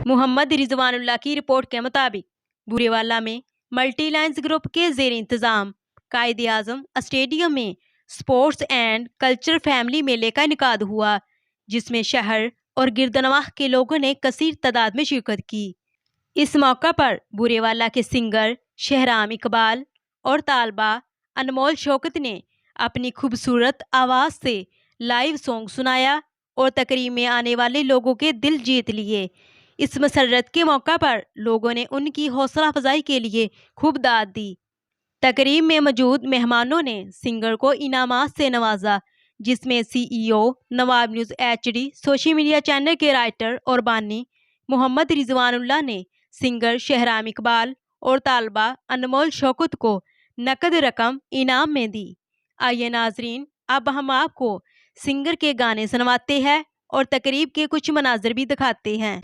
मोहम्मद रिजवानुल्लाह की रिपोर्ट के मुताबिक बुरेवाला में मल्टी लाइन्स ग्रुप के जेर इंतज़ाम कायदे आज़म स्टेडियम में स्पोर्ट्स एंड कल्चर फैमिली मेले का इनेकाद हुआ, जिसमें शहर और गिरदनवाह के लोगों ने कसीर तादाद में शिरकत की। इस मौका पर बुरेवाला के सिंगर शहराम इकबाल और तालबा अनमोल शौकत ने अपनी खूबसूरत आवाज़ से लाइव सॉन्ग सुनाया और तकरीब में आने वाले लोगों के दिल जीत लिए। इस मसर्रत के मौका पर लोगों ने उनकी हौसला अफजाई के लिए खूब दाद दी। तकरीब में मौजूद मेहमानों ने सिंगर को इनामात से नवाजा, जिसमें CEO Nawab news HD social media channel के राइटर और बानी मोहम्मद रिजवानुल्लाह ने सिंगर शहराम इकबाल और तालबा अनमोल शौकत को नकद रकम इनाम में दी। आइए नाजरीन, अब हम आपको सिंगर के गाने सुनवाते हैं और तकरीब के कुछ मनाजर भी दिखाते हैं।